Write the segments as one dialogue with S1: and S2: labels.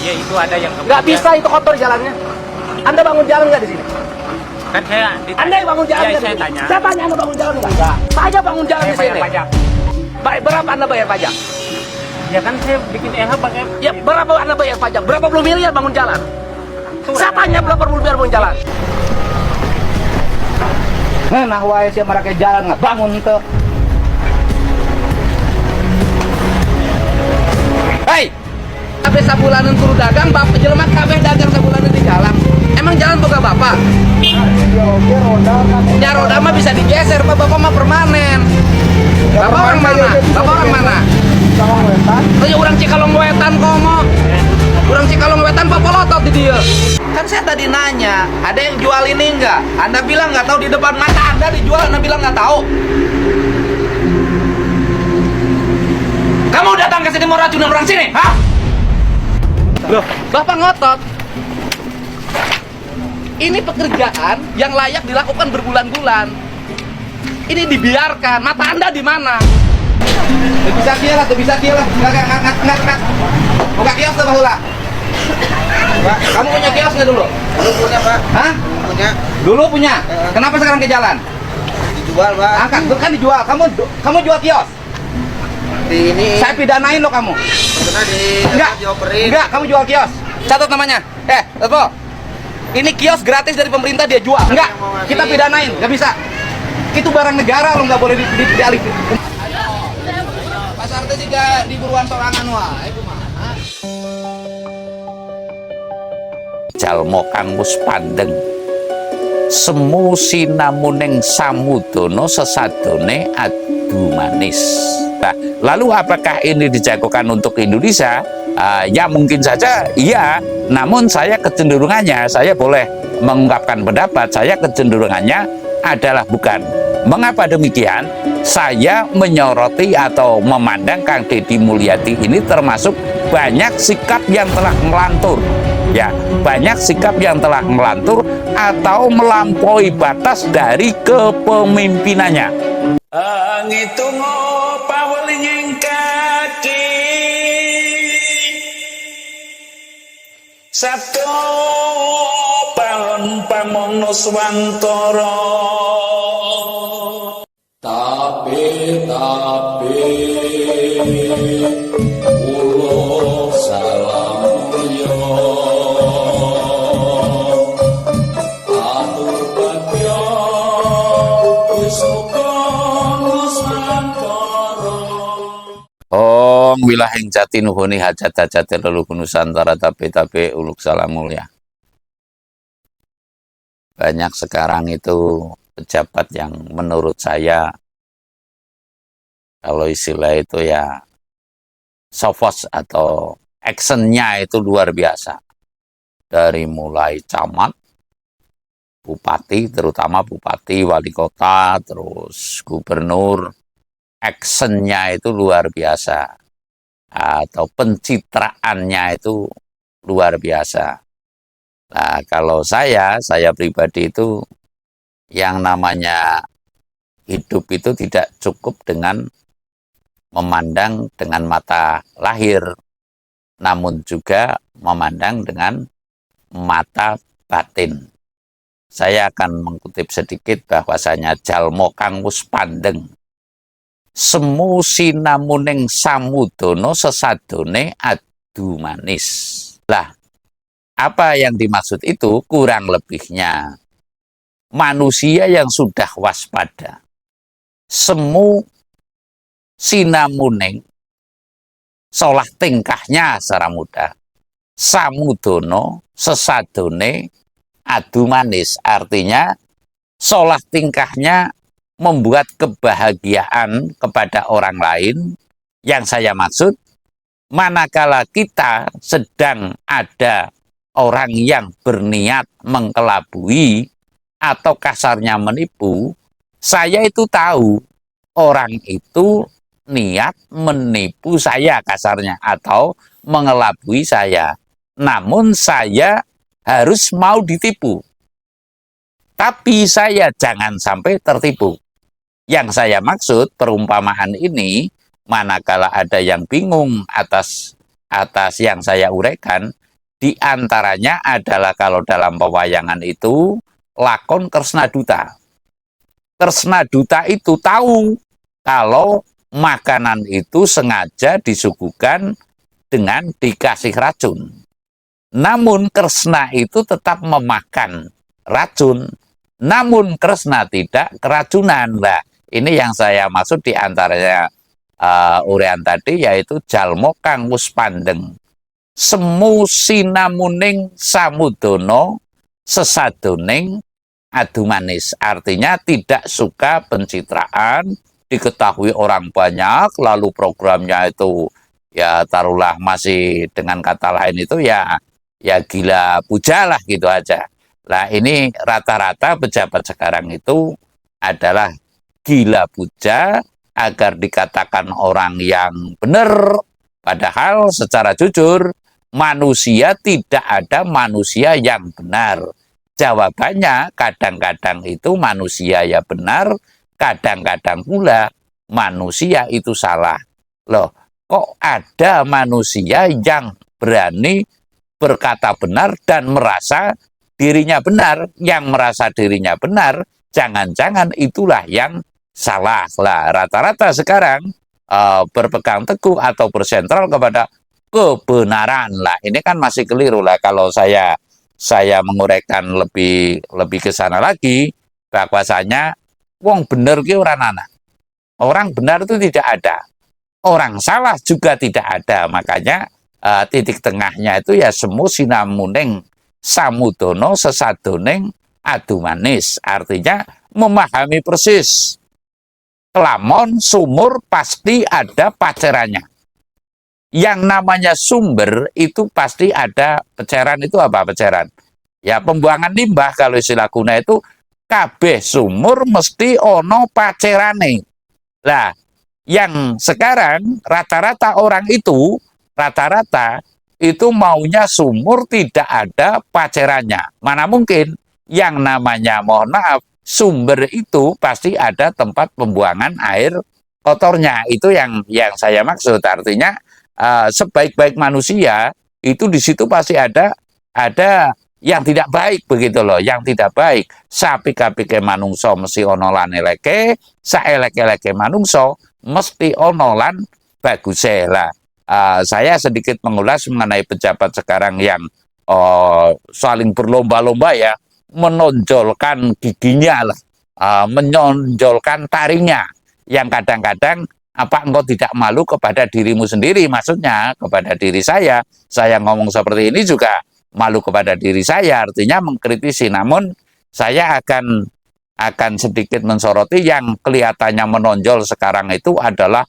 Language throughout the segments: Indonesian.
S1: Ya itu ada yang
S2: Nggak bisa, itu kotor jalannya. Anda bangun jalan nggak di sini?
S1: Kan saya
S2: Anda yang bangun jalan
S1: ya,
S2: nggak
S1: saya
S2: di sini?
S1: tanya.
S2: Saya tanya Anda bangun jalan nggak? Nggak. Saya bangun jalan
S1: Saya
S2: di
S1: bayar
S2: sini.
S1: pajak.
S2: Baik, berapa Anda bayar pajak?
S1: Ya kan saya bikin EH pakai
S2: Ya, berapa Anda bayar pajak? Berapa puluh miliar bangun jalan? Saya tanya berapa puluh miliar bangun jalan? Nah, wae siya marake jalan nggak bangun itu. Hei, kabeh sabulanan kudu dagang, bapak jelema kabeh dagang sabulanan di jalan. Emang jalan boga bapak? Ya roda mah bisa digeser, Pak. Bapak mah permanen. Bapak orang mana? Bapak orang mana? Oh ya orang Cikalong Wetan komo. Orang Cikalong Wetan popolotot di dia. Kan saya tadi nanya, ada yang jual ini enggak? Anda bilang nggak tahu, di depan mata Anda dijual, Anda bilang nggak tahu. Kamu datang ke sini mau racunin orang sini, hah? Loh, Bapak ngotot. Ini pekerjaan yang layak dilakukan berbulan-bulan. Ini dibiarkan. Mata Anda di mana? Bisa kia lah, bisa kia lah. Nggak. Buka kios tuh bahula. Pak, kamu punya kios nggak dulu?
S3: Dulu punya, Pak.
S2: Hah?
S3: Punya.
S2: Dulu punya. Kenapa sekarang ke jalan?
S3: Dijual, Pak.
S2: Angkat, kan dijual. Kamu jual kios.
S3: Di ini.
S2: Saya pidanain lo kamu.
S3: Pernah
S2: Enggak.
S3: dioperin.
S2: Enggak, kamu jual kios. Catat namanya. Tepo. Ini kios gratis dari pemerintah dia jual. Enggak, kita pidanain, nggak bisa. Itu barang negara, lo nggak boleh dialih. Pasar teh juga di buruan sorangan wae kumaha.
S4: Jalmo kang wis pandeng semu sinamuning samudana sesadone adu manis. Nah, lalu apakah ini dijagokan untuk Indonesia? Ya mungkin saja iya, namun saya kecenderungannya, saya boleh mengungkapkan pendapat, saya kecenderungannya adalah bukan. Mengapa demikian? Saya menyoroti atau memandang Kang Deddy Mulyadi ini termasuk banyak sikap yang telah melantur. Ya, banyak sikap yang telah melantur atau melampaui batas dari kepemimpinannya. Ngitung paweling kaki sabdo palon pamongno swantara tapi ulo salamulya atur bagya Ong wilahing jati nuhuni hajat-hajat leluhur Nusantara tapi uluk salam mulia. Banyak sekarang itu pejabat yang menurut saya kalau istilah itu ya sofos atau actionnya itu luar biasa. Dari mulai camat, bupati, terutama bupati, wali kota, terus gubernur, actionnya itu luar biasa, atau pencitraannya itu luar biasa. Nah, kalau saya pribadi itu yang namanya hidup itu tidak cukup dengan memandang dengan mata lahir, namun juga memandang dengan mata batin. Saya akan mengutip sedikit bahwasanya jalmo kang wis pandeng semu sinamuning samudana sesadone adu manis. Lah, apa yang dimaksud itu? Kurang lebihnya manusia yang sudah waspada, semu sinamuning solah tingkahnya secara mudah, samudana sesadone adu manis, artinya solah tingkahnya membuat kebahagiaan kepada orang lain. Yang saya maksud, manakala kita sedang ada orang yang berniat mengkelabui atau kasarnya menipu, saya itu tahu orang itu niat menipu saya kasarnya atau mengelabui saya. Namun saya harus mau ditipu. Tapi saya jangan sampai tertipu. Yang saya maksud perumpamaan ini, manakala ada yang bingung atas yang saya uraikan, Di antaranya adalah kalau dalam pewayangan itu lakon Kresna Duta. Kresna Duta itu tahu kalau makanan itu sengaja disuguhkan dengan dikasih racun. Namun Kresna itu tetap memakan racun. Namun Kresna tidak keracunan. Nah, ini yang saya maksud di antaranya urean tadi, yaitu jalmo kang wus pandeng semu sinamuning samudono sesadoning adu manis. Artinya tidak suka pencitraan, diketahui orang banyak, lalu programnya itu ya taruhlah masih dengan kata lain itu ya gila puja lah gitu aja. Nah ini rata-rata pejabat sekarang itu adalah gila puja agar dikatakan orang yang benar, padahal secara jujur manusia tidak ada manusia yang benar. Jawabannya kadang-kadang itu manusia ya benar, kadang-kadang pula manusia itu salah. Loh, kok ada manusia yang berani berkata benar dan merasa dirinya benar? Yang merasa dirinya benar, jangan-jangan itulah yang salah. Lah, rata-rata sekarang berpegang teguh atau bersentral kepada kebenaran. Lah, ini kan masih keliru lah kalau saya menguraikan lebih ke sana lagi, bahwasanya wong bener ki ora ana. Orang benar itu tidak ada. Orang salah juga tidak ada. Makanya titik tengahnya itu ya semu sinamuning samudono sesadoning adu manis. Artinya memahami persis. Kelamon sumur pasti ada pacerannya. Yang namanya sumber itu pasti ada peceran. Itu apa peceran? Ya pembuangan limbah, kalau istilah kuna itu kabeh sumur mesti ono pacerane. Lah, yang sekarang rata-rata orang itu maunya sumur tidak ada pacerannya. Mana mungkin? Yang namanya, mohon maaf, sumber itu pasti ada tempat pembuangan air kotornya. Itu yang saya maksud. Artinya sebaik-baik manusia itu di situ pasti ada yang tidak baik begitu loh, yang tidak baik. Sapik-apike manungso mesti ono lan eleke, saelek-eleke manungso mesti ono lan baguse. Lah, saya sedikit mengulas mengenai pejabat sekarang yang saling berlomba-lomba ya, menonjolkan giginya lah, menonjolkan taringnya, yang kadang-kadang apa engkau tidak malu kepada dirimu sendiri? Maksudnya kepada diri saya ngomong seperti ini juga malu kepada diri saya, artinya mengkritisi. Namun saya akan sedikit mensoroti yang kelihatannya menonjol sekarang itu adalah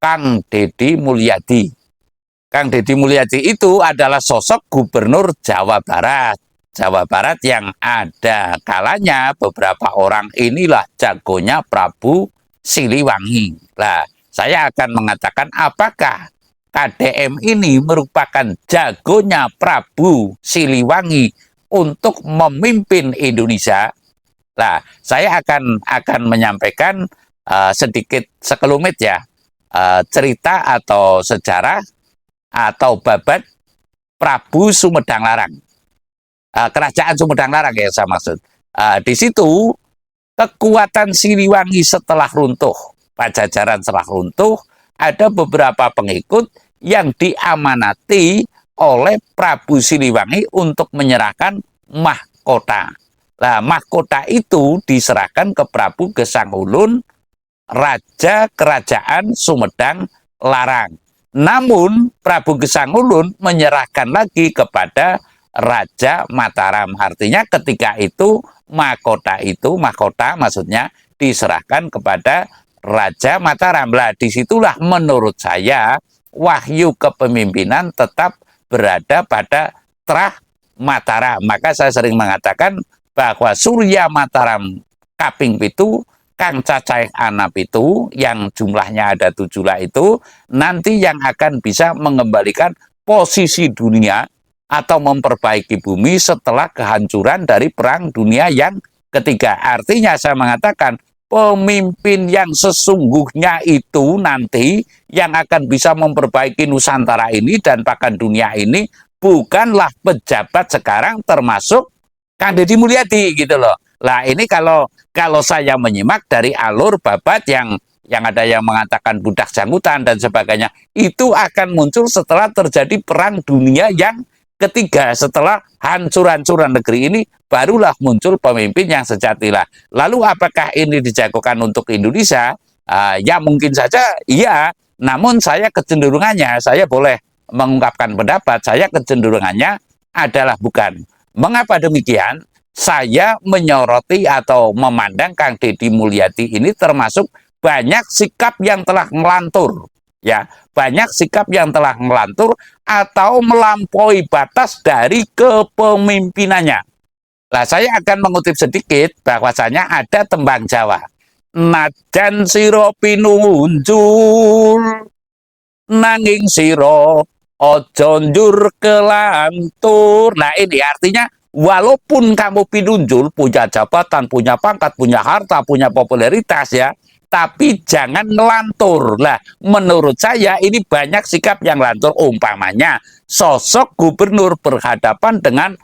S4: Kang Deddy Mulyadi. Kang Deddy Mulyadi itu adalah sosok gubernur Jawa Barat. Jawa Barat yang ada kalanya beberapa orang inilah jagonya Prabu Siliwangi. Lah, saya akan mengatakan apakah KDM ini merupakan jagonya Prabu Siliwangi untuk memimpin Indonesia. Nah, saya akan menyampaikan sedikit sekelumit ya, cerita atau sejarah atau babat Prabu Sumedang Larang. Kerajaan Sumedang Larang ya saya maksud. Di situ kekuatan Siliwangi setelah runtuh, Pajajaran setelah runtuh, ada beberapa pengikut yang diamanati oleh Prabu Siliwangi untuk menyerahkan mahkota. Nah, mahkota itu diserahkan ke Prabu Gesang Ulun, Raja Kerajaan Sumedang Larang. Namun Prabu Gesang Ulun menyerahkan lagi kepada Raja Mataram. Artinya ketika itu mahkota maksudnya diserahkan kepada Raja Mataram. Lah, disitulah menurut saya wahyu kepemimpinan tetap berada pada Trah Mataram. Maka saya sering mengatakan bahwa Surya Mataram kaping pitu, Kang Cacai ana pitu, yang jumlahnya ada 7 lah itu, nanti yang akan bisa mengembalikan posisi dunia atau memperbaiki bumi setelah kehancuran dari Perang Dunia yang ketiga. Artinya saya mengatakan pemimpin yang sesungguhnya itu nanti yang akan bisa memperbaiki Nusantara ini dan bahkan dunia ini bukanlah pejabat sekarang termasuk Kang Deddy Mulyadi gitu loh. Lah ini kalau saya menyimak dari alur babat yang ada yang mengatakan budak jangkutan dan sebagainya, itu akan muncul setelah terjadi perang dunia yang ketiga. Setelah hancur-hancuran negeri ini, barulah muncul pemimpin yang sejati lah. Lalu apakah ini dijagokan untuk Indonesia? Ya mungkin saja iya, namun saya kecenderungannya, saya boleh mengungkapkan pendapat, saya kecenderungannya adalah bukan. Mengapa demikian? Saya menyoroti atau memandang Kang Deddy Mulyadi ini termasuk banyak sikap yang telah melantur. Ya, banyak sikap yang telah melantur atau melampaui batas dari kepemimpinannya. Nah, saya akan mengutip sedikit bahwasanya ada tembang Jawa. Najan siro pinunjul, nanging siro ojo njur kelantur. Nah, ini artinya walaupun kamu pinunjul, punya jabatan, punya pangkat, punya harta, punya popularitas ya, tapi jangan ngelantur. Lah, menurut saya ini banyak sikap yang lantur. Umpamanya sosok gubernur berhadapan dengan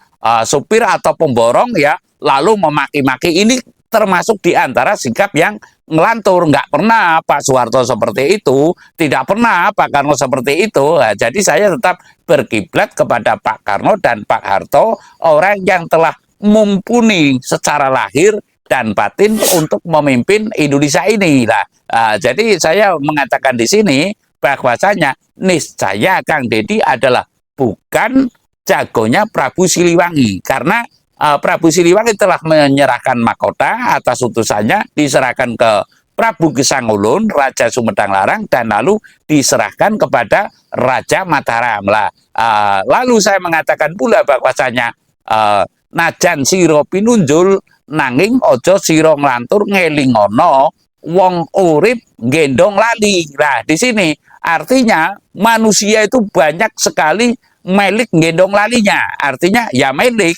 S4: supir atau pemborong ya, lalu memaki-maki, ini termasuk di antara sikap yang ngelantur. Nggak pernah Pak Soeharto seperti itu, tidak pernah Pak Karno seperti itu. Nah, jadi saya tetap berkiblat kepada Pak Karno dan Pak Harto, orang yang telah mumpuni secara lahir dan batin untuk memimpin Indonesia ini lah. Jadi saya mengatakan di sini bahwasanya niscaya Kang Deddy adalah bukan jagonya Prabu Siliwangi, karena Prabu Siliwangi telah menyerahkan mahkota atas utusannya, diserahkan ke Prabu Gesangulun, Raja Sumedang Larang, dan lalu diserahkan kepada Raja Mataram lah. Lalu saya mengatakan pula bahwasanya najan siro pinunjul, nanging ojo siro nglantur, ngelingono wong urip gendong lali. Nah, di sini artinya manusia itu banyak sekali melik gendong lalinya. Artinya ya melik,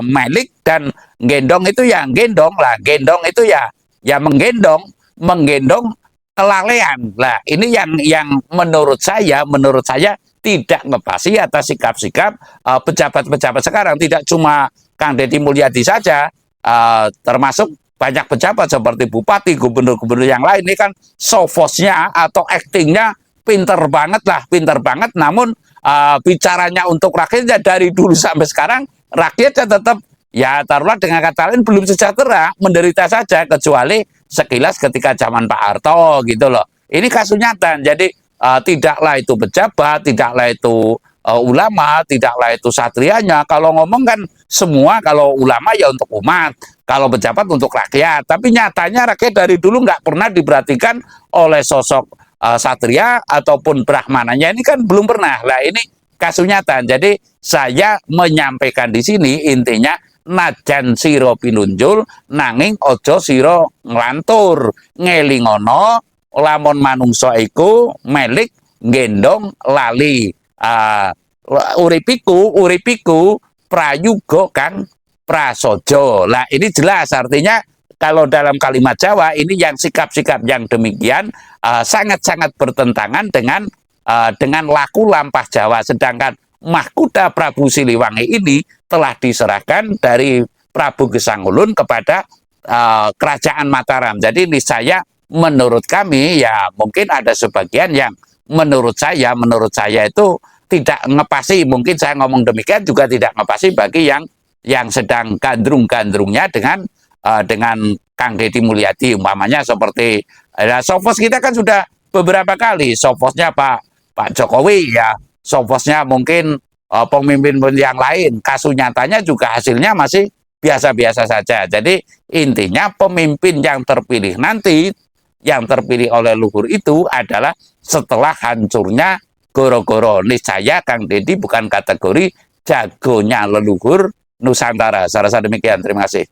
S4: melik dan gendong itu ya gendong lah. Gendong itu ya menggendong kelalaian. Lah, ini yang menurut saya tidak ngepasi atas sikap-sikap pejabat-pejabat sekarang. Tidak cuma Kang Deddy Mulyadi saja, termasuk banyak pejabat seperti bupati, gubernur-gubernur yang lain. Ini kan sofosnya atau aktingnya pinter banget lah, pinter banget. Namun bicaranya untuk rakyatnya dari dulu sampai sekarang, rakyatnya tetap ya taruhlah dengan kata lain belum sejahtera, menderita saja, kecuali sekilas ketika zaman Pak Harto gitu loh. Ini kasus nyata. Jadi tidaklah itu pejabat, tidaklah itu ulama, tidaklah itu satrianya. Kalau ngomong kan semua, kalau ulama ya untuk umat, kalau pejabat untuk rakyat. Tapi nyatanya rakyat dari dulu nggak pernah diperhatikan oleh sosok satria ataupun brahmananya, ini kan belum pernah. Lah, ini kasus nyata. Jadi saya menyampaikan di sini intinya, najan siro pinunjul, nanging ojo siro nglantur, ngelingono lamun manungsa iku melik gendong lali. Uripiku prayuga kang prasojo. Lah, ini jelas artinya kalau dalam kalimat Jawa ini yang sikap-sikap yang demikian sangat-sangat bertentangan dengan laku lampah Jawa. Sedangkan mahkota Prabu Siliwangi ini telah diserahkan dari Prabu Gesangulun kepada Kerajaan Mataram. Jadi ini menurut kami ya mungkin ada sebagian yang menurut saya itu tidak ngepasi. Mungkin saya ngomong demikian juga tidak ngepasi bagi yang sedang gandrung-gandrungnya dengan Kang Deddy Mulyadi. Umpamanya seperti sofos kita kan sudah beberapa kali, sofosnya Pak Jokowi ya, sofosnya mungkin pemimpin yang lain. Kasus nyatanya juga hasilnya masih biasa-biasa saja. Jadi intinya pemimpin yang terpilih nanti, yang terpilih oleh luhur itu adalah setelah hancurnya goro-goro. Niscaya Kang Deddy bukan kategori jagonya leluhur Nusantara. Saya rasa demikian. Terima kasih.